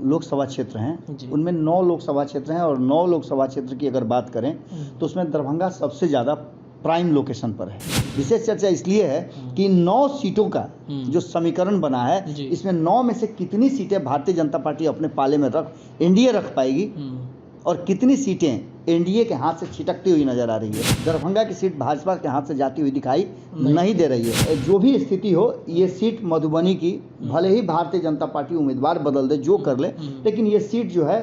लोकसभा क्षेत्र हैं उनमें 9 लोकसभा क्षेत्र हैं और 9 लोकसभा क्षेत्र की अगर बात करें तो उसमें दरभंगा सबसे ज़्यादा प्राइम लोकेशन पर है। विशेष चर्चा इसलिए है कि 9 सीटों का जो समीकरण बना है इसमें 9 में से कितनी सीटें भारतीय जनता पार्टी अपने पाले में एनडीए रख पाएगी और कितनी सीटें एनडीए के हाथ से छिटकती हुई नजर आ रही है। दरभंगा की सीट भाजपा के हाथ से जाती हुई दिखाई नहीं दे रही है। जो भी स्थिति हो, ये सीट मधुबनी की भले ही भारतीय जनता पार्टी उम्मीदवार बदल दे, जो कर ले, लेकिन ये सीट जो है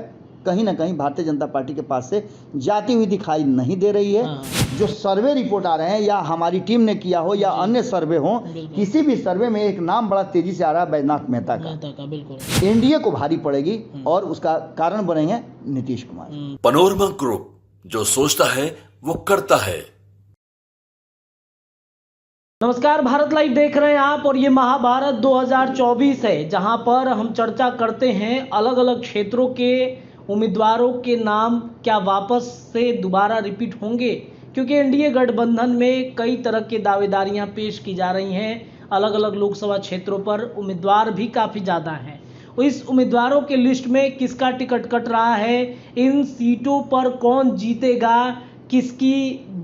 कहीं ना कहीं भारतीय जनता पार्टी के पास से जाती हुई दिखाई नहीं दे रही है। जो सर्वे रिपोर्ट आ रहे हैं, या हमारी टीम ने किया हो या अन्य सर्वे हो, किसी भी सर्वे में एक नाम बड़ा तेजी से आ रहा है, बैजनाथ मेहता का। बिल्कुल एनडीए को भारी पड़ेगी और उसका कारण बनेंगे नीतीश कुमार। पनोरमा ग्रुप, जो सोचता है वो करता है। नमस्कार, भारत लाइव देख रहे हैं आप और ये महाभारत 2024 है, जहां पर हम चर्चा करते हैं अलग अलग क्षेत्रों के उम्मीदवारों के नाम क्या वापस से दोबारा रिपीट होंगे, क्योंकि एनडीए गठबंधन में कई तरह की दावेदारियां पेश की जा रही हैं। अलग अलग लोकसभा क्षेत्रों पर उम्मीदवार भी काफ़ी ज़्यादा हैं। इस उम्मीदवारों के लिस्ट में किसका टिकट कट रहा है, इन सीटों पर कौन जीतेगा, किसकी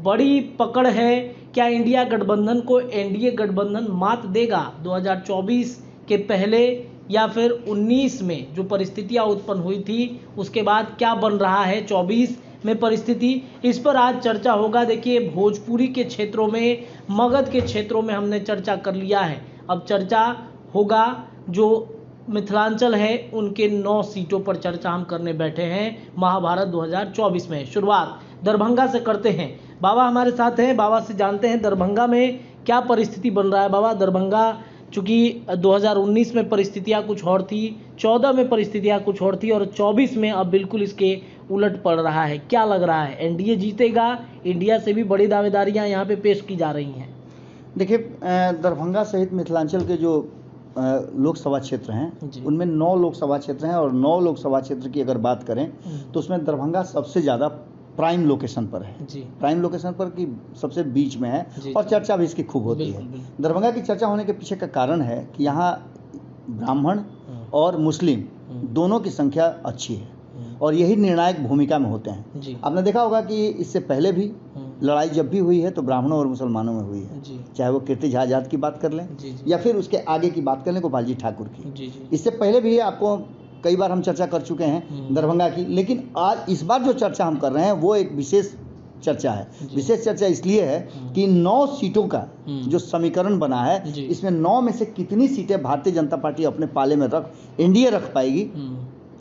बड़ी पकड़ है, क्या इंडिया गठबंधन को एनडीए गठबंधन मात देगा 2024 के पहले, या फिर 19 में जो परिस्थितियां उत्पन्न हुई थी उसके बाद क्या बन रहा है 24 में परिस्थिति, इस पर आज चर्चा होगा। देखिए, भोजपुरी के क्षेत्रों में, मगध के क्षेत्रों में हमने चर्चा कर लिया है, अब चर्चा होगा जो मिथिलांचल है उनके 9 सीटों पर चर्चा हम करने बैठे हैं महाभारत 2024 में। शुरुआत दरभंगा से करते हैं। बाबा हमारे साथ हैं, बाबा से जानते हैं दरभंगा में क्या परिस्थिति बन रहा है। बाबा, दरभंगा चूँकि 2019 में परिस्थितियाँ कुछ और थी, 14 में परिस्थितियाँ कुछ और थी और 24 में अब बिल्कुल इसके उलट पड़ रहा है, क्या लग रहा है, एनडीए जीतेगा? इंडिया से भी बड़ी दावेदारियाँ यहाँ पे पेश की जा रही हैं। देखिए, दरभंगा सहित मिथिलांचल के जो लोकसभा क्षेत्र हैं उनमें 9 लोकसभा क्षेत्र हैं और 9 लोकसभा क्षेत्र की अगर बात करें तो उसमें दरभंगा सबसे ज़्यादा प्राइम लोकेशन पर है। प्राइम लोकेशन पर की सबसे बीच में है और चर्चा भी इसकी खूब होती है। दरभंगा की चर्चा होने के पीछे का कारण है कि यहाँ ब्राह्मण और मुस्लिम दोनों की संख्या अच्छी है और यही निर्णायक भूमिका में होते हैं। आपने देखा होगा कि इससे पहले भी लड़ाई जब भी हुई है तो ब्राह्मणों और मुसलमानों में हुई है, चाहे वो कीर्ति झा आजाद की बात कर लें या फिर उसके आगे की बात कर लें गोपाल जी ठाकुर की। इससे पहले भी आपको कई बार हम चर्चा कर चुके हैं दरभंगा की, लेकिन आज इस बार जो चर्चा हम कर रहे हैं वो एक विशेष चर्चा है। विशेष चर्चा इसलिए है कि 9 सीटों का जो समीकरण बना है इसमें 9 में से कितनी सीटें भारतीय जनता पार्टी अपने पाले में एनडीए रख पाएगी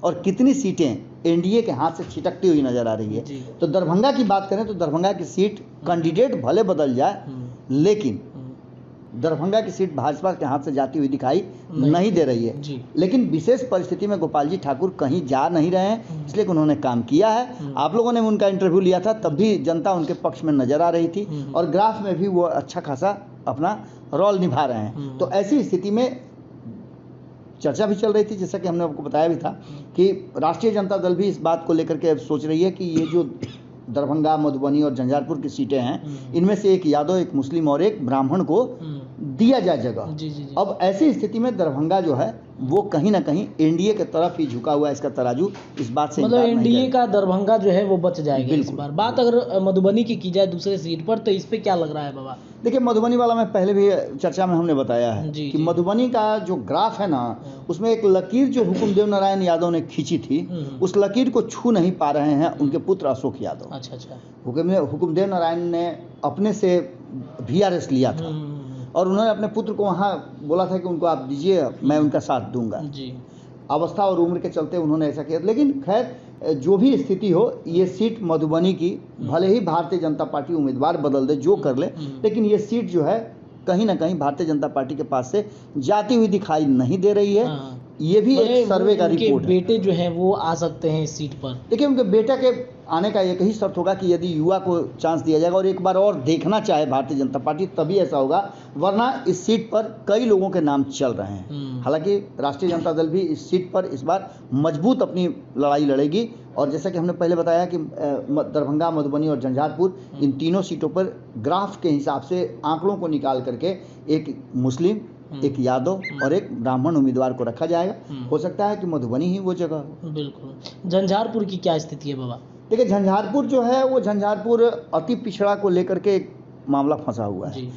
और कितनी सीटें एनडीए के हाथ से छिटकती हुई नजर आ रही है। तो दरभंगा की बात करें तो दरभंगा की सीट कैंडिडेट भले बदल जाए, लेकिन दरभंगा की सीट भाजपा के हाथ से जाती हुई दिखाई नहीं दे रही है। लेकिन विशेष परिस्थिति में गोपाल जी ठाकुर कहीं जा नहीं रहे हैं, इसलिए उन्होंने काम किया है। आप लोगों ने उनका इंटरव्यू लिया था, तब भी जनता उनके पक्ष में नजर आ रही थी और ग्राफ में भी वो अच्छा खासा अपना रोल निभा रहे हैं। तो ऐसी स्थिति में चर्चा भी चल रही थी, जैसा कि हमने आपको बताया भी था कि राष्ट्रीय जनता दल भी इस बात को लेकर के सोच रही है कि ये जो दरभंगा, मधुबनी और झंझारपुर की सीटें हैं, इनमें से एक यादव, एक मुस्लिम और एक ब्राह्मण को दिया जाए जगह। अब ऐसी स्थिति में दरभंगा जो है वो कहीं ना कहीं एनडीए की तरफ ही झुका हुआ है। इसका तराजू इस बात से मतलब एनडीए का दरभंगा जो है वो बच जाएगा इस बार। बात अगर मधुबनी की जाए दूसरे सीट पर, तो इस पे क्या लग रहा है बाबा? देखिए, मधुबनी वाला मैं पहले भी चर्चा में हमने बताया है कि मधुबनी का जो ग्राफ है ना, उसमें एक लकीर जो हुकुमदेव नारायण यादव ने खींची थी, उस लकीर को छू नहीं पा रहे हैं उनके पुत्र अशोक यादव। अच्छा। हुकुमदेव नारायण ने अपने से VRS लिया था और उन्होंने अपने पुत्र को वहाँ बोला था कि उनको आप दीजिए, मैं उनका साथ दूंगा। अवस्था और उम्र के चलते उन्होंने ऐसा किया, लेकिन खैर जो भी स्थिति हो, ये सीट मधुबनी की भले ही भारतीय जनता पार्टी उम्मीदवार बदल दे, जो कर ले, लेकिन ये सीट जो है कहीं ना कहीं भारतीय जनता पार्टी के पास से जाती हुई दिखाई नहीं दे रही है। ये भी एक सर्वे का रिपोर्ट है। बेटे जो हैं वो आ सकते हैं इस सीट पर। देखिए, उनके बेटा के आने का एक ही शर्त होगा कि यदि युवा को चांस दिया जाएगा और एक बार और देखना चाहे भारतीय जनता पार्टी, तभी ऐसा होगा, वरना इस सीट पर कई लोगों के नाम चल रहे हैं। हालांकि राष्ट्रीय जनता दल भी इस सीट पर इस बार मजबूत अपनी लड़ाई लड़ेगी और जैसा कि हमने पहले बताया कि दरभंगा, मधुबनी और झंझारपुर, इन तीनों सीटों पर ग्राफ के हिसाब से आंकड़ों को निकाल करके एक मुस्लिम एक यादव और एक ब्राह्मण उम्मीदवार को रखा जाएगा। हो सकता है कि मधुबनी ही वो जगह हो। बिल्कुल। झंझारपुर की क्या स्थिति है बाबा? देखिए, झंझारपुर जो है वो झंझारपुर अति पिछड़ा को लेकर के एक मामला फंसा हुआ है।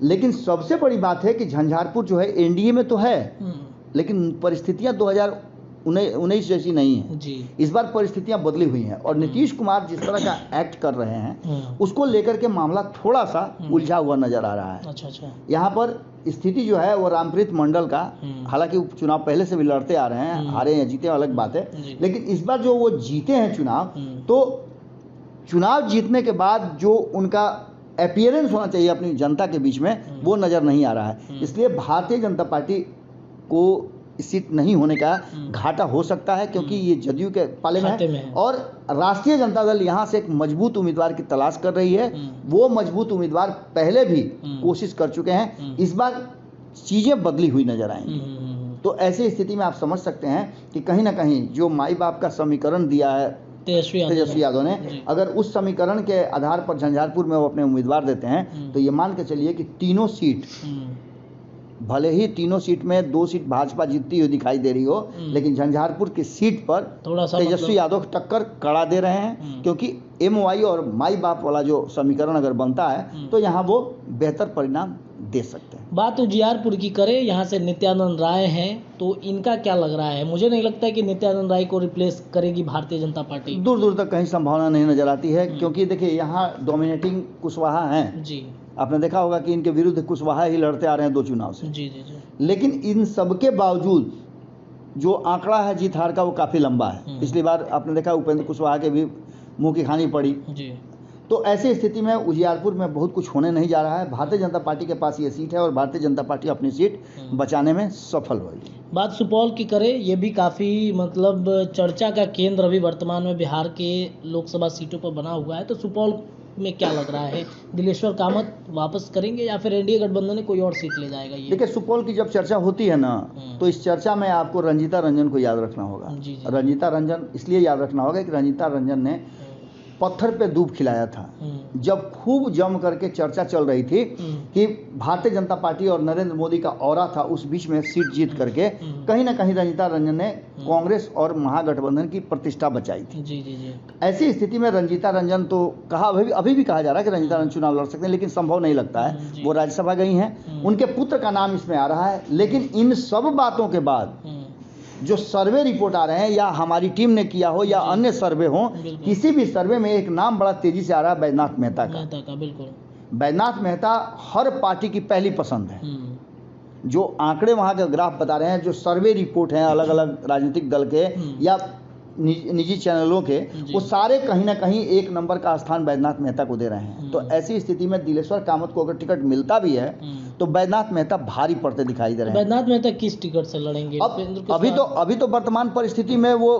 लेकिन सबसे बड़ी बात है कि झंझारपुर जो है एनडीए में तो है, लेकिन परिस्थितियां 2019 जैसी नहीं है जी। इस बार परिस्थितियां बदली हुई हैं और नीतीश कुमार जिस तरह का एक्ट कर रहे हैं उसको लेकर के मामला थोड़ा सा उलझा हुआ नजर आ रहा है। अच्छा। यहाँ पर स्थिति जो है वो रामप्रीत मंडल का, हालांकि उपचुनाव पहले से भी लड़ते आ रहे हैं, हारे या जीते अलग बात है, लेकिन इस बार जो वो जीते हैं चुनाव, तो चुनाव जीतने के बाद जो उनका अपीयरेंस होना चाहिए अपनी जनता के बीच में वो नज़र नहीं आ रहा है। इसलिए भारतीय जनता पार्टी को सीट नहीं होने का घाटा हो सकता है, क्योंकि ये जदयू के पाले में है और राष्ट्रीय जनता दल यहाँ से एक मजबूत उम्मीदवार की तलाश कर रही है। वो मजबूत उम्मीदवार पहले भी कोशिश कर चुके हैं, इस बार चीज़ें बदली हुई नजर आएंगी। तो ऐसी स्थिति में आप समझ सकते हैं कि कहीं ना कहीं जो माई बाप का समीकरण दिया है तेजस्वी यादव ने, अगर उस समीकरण के आधार पर झंझारपुर में वो अपने उम्मीदवार देते हैं तो ये मान के चलिए कि तीनों सीट, भले ही तीनों सीट में 2 सीट भाजपा जीतती हुई दिखाई दे रही हो, लेकिन झंझारपुर की सीट पर थोड़ा सा तेजस्वी यादव टक्कर कड़ा दे रहे हैं, क्योंकि एमवाई और माई बाप वाला जो समीकरण अगर बनता है तो यहाँ वो बेहतर परिणाम दे सकते हैं। बात उजियारपुर की करें, यहाँ से नित्यानंद राय हैं, तो इनका क्या लग रहा है? मुझे नहीं लगता है कि नित्यानंद राय को रिप्लेस करेगी भारतीय जनता पार्टी। दूर दूर तक कहीं संभावना नहीं नजर आती है, क्योंकि देखिए यहाँ डोमिनेटिंग कुशवाहा हैं जी। आपने देखा होगा कि इनके विरुद्ध कुशवाहा ही लड़ते आ रहे हैं 2 चुनाव से जी। लेकिन इन सबके बावजूद जो आंकड़ा है जीत हार का वो काफ़ी लंबा है। पिछली बार आपने देखा उपेंद्र कुशवाहा के भी मुंह की खानी पड़ी जी। तो ऐसी स्थिति में उजियारपुर में बहुत कुछ होने नहीं जा रहा है। भारतीय जनता पार्टी के पास ये सीट है और भारतीय जनता पार्टी अपनी सीट बचाने में सफल होगी। बात सुपौल की करें, ये भी काफ़ी मतलब चर्चा का केंद्र अभी वर्तमान में बिहार के लोकसभा सीटों पर बना हुआ है। तो सुपौल में क्या लग रहा है, दिलेश्वर कामत वापस करेंगे या फिर एनडीए गठबंधन कोई और सीट ले जाएगा? ये देखिए, सुपौल की जब चर्चा होती है ना, तो इस चर्चा में आपको रंजीता रंजन को याद रखना होगा। रंजीता रंजन इसलिए याद रखना होगा कि रंजीता रंजन ने पत्थर पे दूब खिलाया था जब खूब जम करके चर्चा चल रही थी कि भारतीय जनता पार्टी और नरेंद्र मोदी का ऑरा था उस बीच में सीट जीत करके कहीं ना कहीं रंजीता रंजन ने कांग्रेस और महागठबंधन की प्रतिष्ठा बचाई थी। जी। ऐसी स्थिति में रंजीता रंजन तो कहा, अभी भी कहा जा रहा है कि रंजीता रंजन चुनाव लड़ सकते हैं, लेकिन संभव नहीं लगता है। वो राज्यसभा गई हैं, उनके पुत्र का नाम इसमें आ रहा है। लेकिन इन सब बातों के बाद जो सर्वे रिपोर्ट आ रहे हैं, या हमारी टीम ने किया हो या अन्य सर्वे हो, किसी भी सर्वे में एक नाम बड़ा तेजी से आ रहा है, बैजनाथ मेहता का। बिल्कुल, बैजनाथ मेहता हर पार्टी की पहली पसंद है। जो आंकड़े वहाँ के ग्राफ बता रहे हैं, जो सर्वे रिपोर्ट हैं अलग अलग राजनीतिक दल के या निजी चैनलों के, वो सारे कहीं ना कहीं एक नंबर का स्थान बैजनाथ मेहता को दे रहे हैं। तो ऐसी स्थिति में दिलेश्वर कामत को अगर टिकट मिलता भी है तो बैजनाथ मेहता भारी पड़ते दिखाई दे रहे हैं। बैजनाथ मेहता किस टिकट से लड़ेंगे? अभी तो वर्तमान परिस्थिति में वो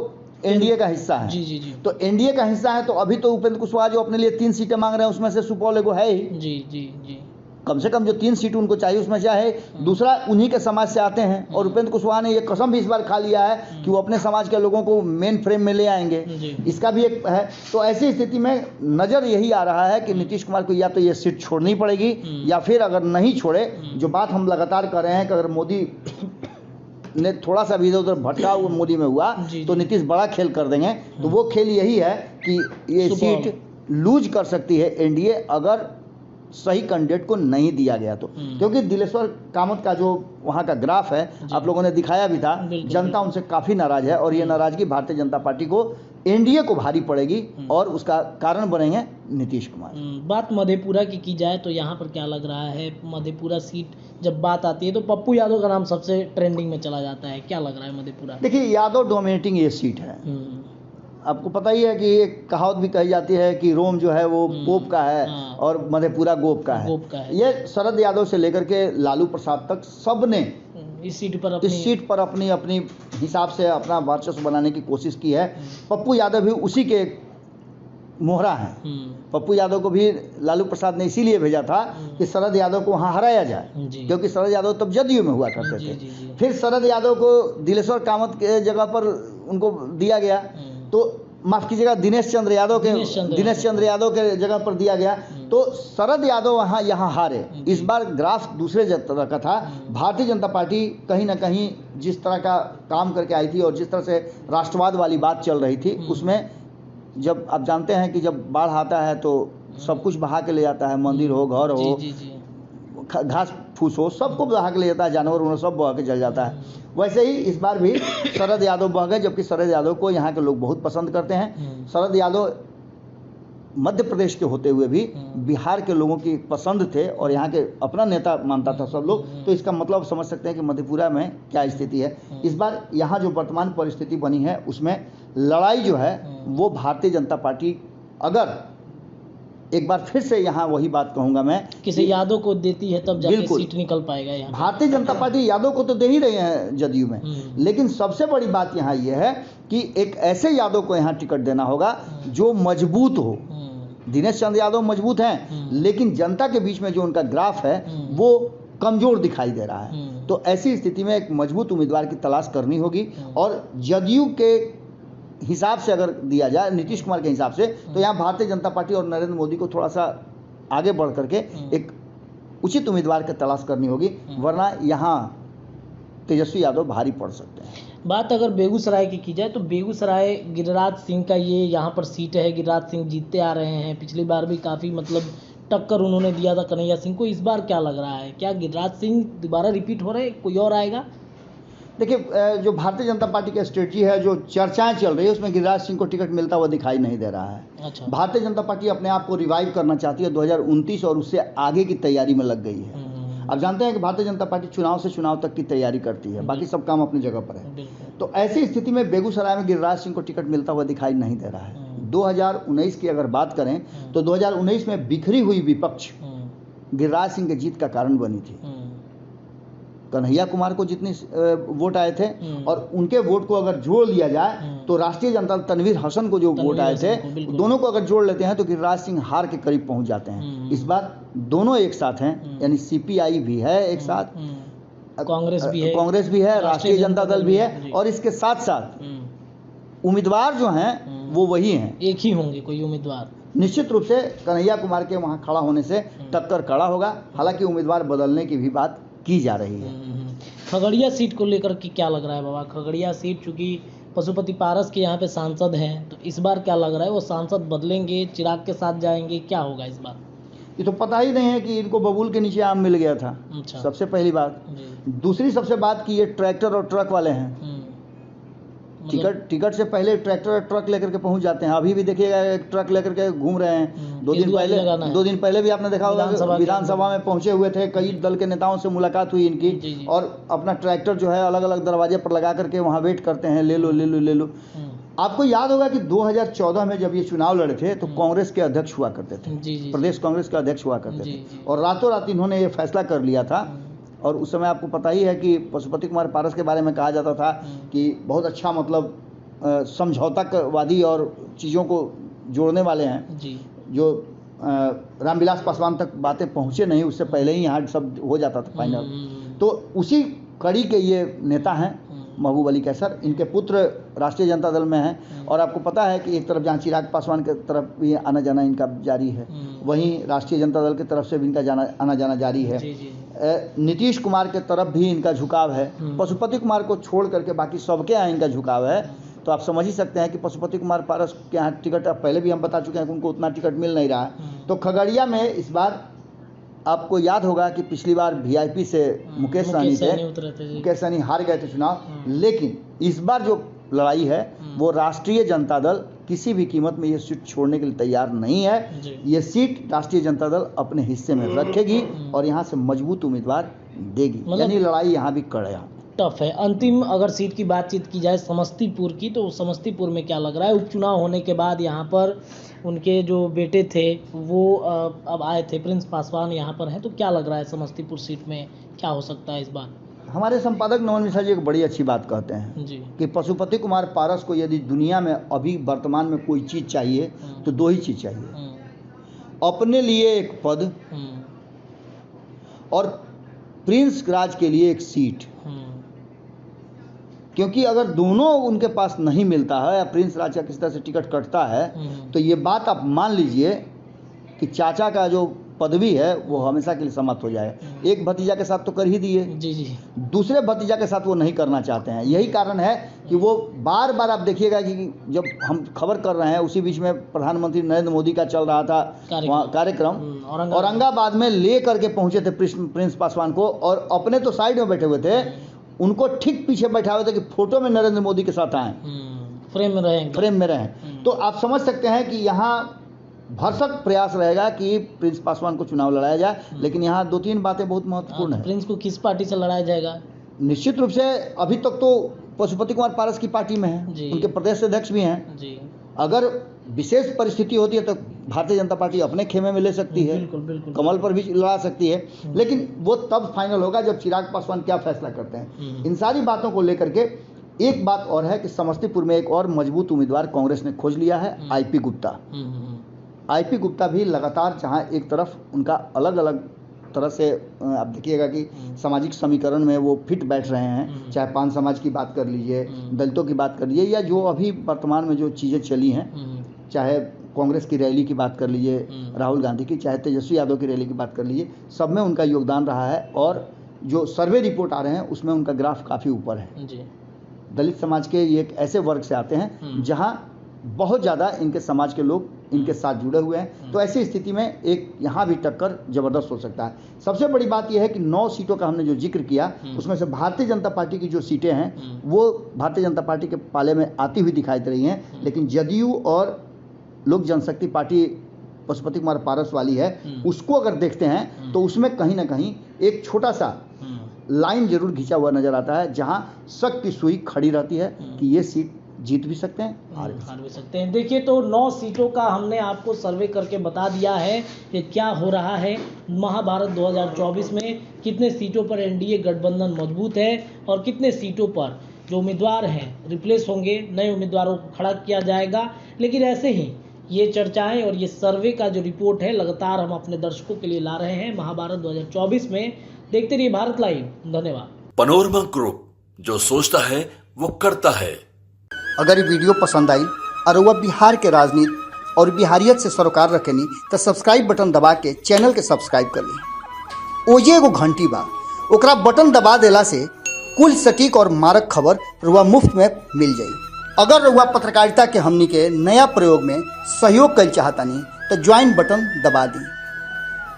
एनडीए का हिस्सा है। जी। तो एनडीए का हिस्सा है, तो अभी तो उपेंद्र कुशवाहा जो अपने लिए 3 सीटें मांग रहे हैं उसमें से सुपौल एगो है ही। जी। कम से कम जो 3 सीट उनको चाहिए उसमें से है। दूसरा, उन्हीं के समाज से आते हैं और उपेंद्र कुशवाहा ने ये कसम भी इस बार खा लिया है कि वो अपने समाज के लोगों को मेन फ्रेम में ले आएंगे। इसका भी एक है। तो ऐसी स्थिति में नज़र यही आ रहा है कि नीतीश कुमार को या तो ये सीट छोड़नी पड़ेगी, या फिर अगर नहीं छोड़े, जो बात हम लगातार कर रहे हैं कि अगर मोदी ने थोड़ा सा भी इधर उधर भटका वो मोदी में हुआ तो नीतीश बड़ा खेल कर देंगे। तो वो खेल यही है कि ये सीट लूज कर सकती है एनडीए अगर सही कैंडिडेट को नहीं दिया गया तो। क्योंकि दिलेश्वर कामत का जो वहाँ का ग्राफ है आप लोगों ने दिखाया भी था, जनता उनसे काफ़ी नाराज है और ये नाराजगी भारतीय जनता पार्टी को, एनडीए को भारी पड़ेगी और उसका कारण बनेंगे नीतीश कुमार। बात मधेपुरा की जाए तो यहाँ पर क्या लग रहा है? मधेपुरा सीट जब बात आती है तो पप्पू यादव का नाम सबसे ट्रेंडिंग में चला जाता है। क्या लग रहा है मधेपुरा? देखिए, यादव डोमिनेटिंग ये सीट है। आपको पता ही है कि एक कहावत भी कही जाती है कि रोम जो है वो पोप का है और मधेपुरा गोप का है। ये शरद यादव से लेकर के लालू प्रसाद तक सब ने इस सीट पर अपनी हिसाब से अपना वर्चस्व बनाने की कोशिश की है। पप्पू यादव भी उसी के मोहरा हैं। पप्पू यादव को भी लालू प्रसाद ने इसीलिए भेजा था कि शरद यादव को वहाँ हराया जाए, क्योंकि शरद यादव तब जदयू में हुआ करते थे। फिर शरद यादव को दिलेश्वर कामत के जगह पर उनको दिया गया। तो माफ कीजिएगा दिनेश चंद्र यादव के जगह पर दिया गया, तो शरद यादव यहाँ हारे। इस बार ग्राफ दूसरे तरह का था। भारतीय जनता पार्टी कहीं ना कहीं जिस तरह का काम करके आई थी और जिस तरह से राष्ट्रवाद वाली बात चल रही थी, उसमें जब आप जानते हैं कि जब बाढ़ आता है तो सब कुछ बहा के ले जाता है, मंदिर हो, घर हो, घास फूस हो, सबको बहा के ले जाता है, जानवर उन्हें सब बहा के जल जाता है। वैसे ही इस बार भी शरद यादव बह गए, जबकि शरद यादव को यहाँ के लोग बहुत पसंद करते हैं। शरद यादव मध्य प्रदेश के होते हुए भी बिहार के लोगों की पसंद थे और यहाँ के अपना नेता मानता था सब लोग, तो इसका मतलब समझ सकते हैं कि मधेपुरा में क्या स्थिति है। इस बार यहाँ जो वर्तमान परिस्थिति बनी है उसमें लड़ाई जो है वो भारतीय जनता पार्टी अगर एक बार फिर से यहाँ वही बात कहूंगा मैं, किसी यादव को देती है तब जाके सीट निकल पाएगा। यहाँ भारतीय जनता पार्टी यादव को तो दे ही रही है जदयू में, लेकिन सबसे बड़ी बात यहाँ ये है कि एक ऐसे यादव को यहाँ टिकट देना होगा जो मजबूत हो। दिनेश चंद्र यादव मजबूत हैं, लेकिन जनता के बीच में जो उनका ग्राफ है वो कमजोर दिखाई दे रहा है। तो ऐसी स्थिति में एक मजबूत उम्मीदवार की तलाश करनी होगी और जदयू के हिसाब से अगर दिया जाए, नीतीश कुमार के हिसाब से, तो यहाँ भारतीय जनता पार्टी और नरेंद्र मोदी को थोड़ा सा आगे बढ़ करके एक उचित उम्मीदवार की तलाश करनी होगी, वरना यहाँ तेजस्वी यादव भारी पड़ सकते हैं। बात अगर बेगूसराय की जाए तो बेगूसराय गिरिराज सिंह का ये यहाँ पर सीट है। गिरिराज सिंह जीतते आ रहे हैं, पिछली बार भी काफ़ी मतलब टक्कर उन्होंने दिया था कन्हैया सिंह को। इस बार क्या लग रहा है, क्या गिरिराज सिंह दोबारा रिपीट हो रहे, कोई और आएगा? देखिए, जो भारतीय जनता पार्टी की स्ट्रेटजी है, जो चर्चाएं चल रही है, उसमें गिरिराज सिंह को टिकट मिलता हुआ दिखाई नहीं दे रहा है। अच्छा। भारतीय जनता पार्टी अपने आप को रिवाइव करना चाहती है 2029 और उससे आगे की तैयारी में लग गई है। आप जानते हैं कि भारतीय जनता पार्टी चुनाव से चुनाव तक की तैयारी करती है, बाकी सब काम अपनी जगह पर है। तो ऐसी स्थिति में बेगूसराय में गिरिराज सिंह को टिकट मिलता हुआ दिखाई नहीं दे रहा है। 2019 की अगर बात करें तो 2019 में बिखरी हुई विपक्ष गिरिराज सिंह के जीत का कारण बनी थी। कन्हैया कुमार को जितने वोट आए थे और उनके वोट को अगर जोड़ लिया जाए तो राष्ट्रीय जनता दल तनवीर हसन को जो वोट आए थे, दोनों को अगर जोड़ लेते हैं तो गिरिराज सिंह हार के करीब पहुंच जाते हैं। इस बार दोनों एक साथ हैं, यानी सीपीआई भी है एक साथ, कांग्रेस भी है, राष्ट्रीय जनता दल भी है, और इसके साथ साथ उम्मीदवार जो हैं वो वही हैं, एक ही होंगे कोई उम्मीदवार। निश्चित रूप से कन्हैया कुमार के वहाँ खड़ा होने से टक्कर कड़ा होगा, हालांकि उम्मीदवार बदलने की भी बात की जा रही है। खगड़िया सीट को लेकर के क्या लग रहा है बाबा? खगड़िया सीट चूंकि पशुपति पारस के यहाँ पे सांसद हैं, तो इस बार क्या लग रहा है, वो सांसद बदलेंगे, चिराग के साथ जाएंगे, क्या होगा इस बार? ये तो पता ही नहीं है कि इनको बबूल के नीचे आम मिल गया था। अच्छा। सबसे पहली बात। दूसरी सबसे बात कि ये ट्रैक्टर और ट्रक वाले हैं। टिकट से पहले ट्रैक्टर और ट्रक लेकर के पहुंच जाते हैं। अभी भी देखिएगा एक ट्रक लेकर के घूम रहे हैं। 2 दिन पहले भी आपने देखा होगा विधानसभा में पहुंचे हुए थे, कई दल के नेताओं से मुलाकात हुई इनकी, और अपना ट्रैक्टर जो है अलग अलग दरवाजे पर लगा करके वहाँ वेट करते हैं, ले लो ले लो ले लो। आपको याद होगा कि 2014 में जब ये चुनाव लड़े थे तो कांग्रेस के अध्यक्ष हुआ करते थे, प्रदेश कांग्रेस के अध्यक्ष हुआ करते थे, और रातों रात इन्होंने ये फैसला कर लिया था। और उस समय आपको पता ही है कि पशुपति कुमार पारस के बारे में कहा जाता था कि बहुत अच्छा मतलब समझौतावादी और चीज़ों को जोड़ने वाले हैं जी। जो रामविलास पासवान तक बातें पहुँचे नहीं, उससे पहले ही यहाँ सब हो जाता था फाइनल। तो उसी कड़ी के ये नेता हैं महबूब अली कैसर। इनके पुत्र राष्ट्रीय जनता दल में हैं, और आपको पता है कि एक तरफ जहाँ चिराग पासवान की तरफ भी आना जाना इनका जारी है, वहीं राष्ट्रीय जनता दल की तरफ से भी इनका आना जाना जारी है। नीतीश कुमार के तरफ भी इनका झुकाव है। पशुपति कुमार को छोड़ करके बाकी सबके यहाँ इनका झुकाव है। तो आप समझ ही सकते हैं कि पशुपति कुमार पारस के यहाँ टिकट, पहले भी हम बता चुके हैं कि उनको उतना टिकट मिल नहीं रहा है। तो खगड़िया में इस बार आपको याद होगा कि पिछली बार वीआईपी से मुकेश सहनी थे, मुकेश सहनी हार गए थे चुनाव, लेकिन इस बार जो लड़ाई है वो राष्ट्रीय जनता दल किसी भी कीमत में ये सीट छोड़ने के लिए तैयार नहीं है। ये सीट राष्ट्रीय जनता दल अपने हिस्से में रखेगी और यहाँ से मजबूत उम्मीदवार देगी, यानी लड़ाई यहाँ भी कड़े टफ है। अंतिम अगर सीट की बातचीत की जाए समस्तीपुर की, तो समस्तीपुर में क्या लग रहा है? उपचुनाव होने के बाद यहाँ पर उनके जो बेटे थे वो अब आए थे, प्रिंस पासवान यहाँ पर हैं, तो क्या लग रहा है समस्तीपुर सीट में क्या हो सकता है इस बार? हमारे संपादक नवल मिश्रा जी एक बड़ी अच्छी बात कहते हैं जी, कि पशुपति कुमार पारस को यदि दुनिया में अभी वर्तमान में कोई चीज़ चाहिए तो 2 ही चीज़ चाहिए, अपने लिए एक पद और प्रिंस राज के लिए एक सीट। क्योंकि अगर दोनों उनके पास नहीं मिलता है या प्रिंस राज का किसी तरह से टिकट कटता है तो ये बात आप मान लीजिए कि चाचा का जो पदवी है वो हमेशा के लिए समाप्त हो जाए। एक भतीजा के साथ तो कर ही दिए, जी जी, दूसरे भतीजा के साथ वो नहीं करना चाहते हैं। यही कारण है कि वो बार बार आप देखिएगा कि जब हम खबर कर रहे हैं उसी बीच में प्रधानमंत्री नरेंद्र मोदी का चल रहा था कार्यक्रम, औरंगाबाद में ले करके पहुंचे थे प्रिंस पासवान को, और अपने तो साइड में बैठे हुए थे, उनको ठीक पीछे बैठा हुए थे कि फोटो में नरेंद्र मोदी के साथ आए, फ्रेम में रहें। तो आप समझ सकते हैं कि यहाँ भरसक प्रयास रहेगा कि प्रिंस पासवान को चुनाव लड़ाया जाए। लेकिन यहाँ 2-3 बातें बहुत महत्वपूर्ण है। प्रिंस को किस पार्टी से लड़ाया जाएगा? निश्चित रूप से अभी तक तो पशुपति कुमार पारस की पार्टी में है, उनके प्रदेश अध्यक्ष भी हैं जी। अगर विशेष परिस्थिति होती है तो भारतीय जनता पार्टी अपने खेमे में ले सकती है, बिल्कुल। कमल पर भी लड़ा सकती है, लेकिन वो तब फाइनल होगा जब चिराग पासवान क्या फैसला करते हैं। इन सारी बातों को लेकर के एक बात और है कि समस्तीपुर में एक और मजबूत उम्मीदवार कांग्रेस ने खोज लिया है, आईपी गुप्ता। आईपी गुप्ता भी लगातार, जहां एक तरफ उनका अलग अलग तरह से आप देखिएगा कि सामाजिक समीकरण में वो फिट बैठ रहे हैं, चाहे पान समाज की बात कर लीजिए, दलितों की बात कर लीजिए, या जो अभी वर्तमान में जो चीज़ें चली हैं, चाहे कांग्रेस की रैली की बात कर लीजिए राहुल गांधी की, चाहे तेजस्वी यादव की रैली की बात कर लीजिए, सब में उनका योगदान रहा है। और जो सर्वे रिपोर्ट आ रहे हैं उसमें उनका ग्राफ काफ़ी ऊपर है जी। दलित समाज के ये एक ऐसे वर्ग से आते हैं जहाँ बहुत ज़्यादा इनके समाज के लोग इनके साथ जुड़े हुए हैं, तो ऐसी स्थिति में एक यहाँ भी टक्कर जबरदस्त हो सकता है। सबसे बड़ी बात यह है कि 9 सीटों का हमने जो जिक्र किया उसमें से भारतीय जनता पार्टी की जो सीटें हैं वो भारतीय जनता पार्टी के पाले में आती हुई दिखाई दे रही हैं, लेकिन जदयू और लोक जनशक्ति पार्टी पशुपति कुमार पारस वाली है, उसको अगर देखते हैं तो उसमें कहीं ना कहीं एक छोटा सा लाइन जरूर खींचा हुआ नजर आता है, जहां शक की सुई खड़ी रहती है कि ये सीट जीत भी सकते हैं, हार भी सकते हैं। देखिए, तो 9 सीटों का हमने आपको सर्वे करके बता दिया है कि क्या हो रहा है महाभारत 2024 में, कितने सीटों पर एनडीए गठबंधन मजबूत है और कितने सीटों पर जो उम्मीदवार हैं रिप्लेस होंगे, नए उम्मीदवारों को खड़ा किया जाएगा। लेकिन ऐसे ही ये चर्चाएं और ये सर्वे का जो रिपोर्ट है लगातार हम अपने दर्शकों के लिए ला रहे हैं महाभारत 2024 में। देखते रहिए भारत लाइव। धन्यवाद। पनोरमा ग्रुप, जो सोचता है वो करता है। अगर ये वीडियो पसंद आई और वह बिहार के राजनीति और बिहारियत से सरोकार रखेनी तो सब्सक्राइब बटन दबा के चैनल के सब्सक्राइब कर ली। ओजे एगो घंटी बा, ओकरा बटन दबा देला से कुल सटीक और मारक खबर रुआ मुफ्त में मिल जाई। अगर रुआ पत्रकारिता के हमनी के नया प्रयोग में सहयोग कर चाहतानी तो ज्वाइन बटन दबा दी।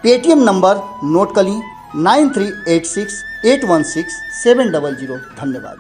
पेटीएम नंबर नोट कर ली 9386816700। धन्यवाद।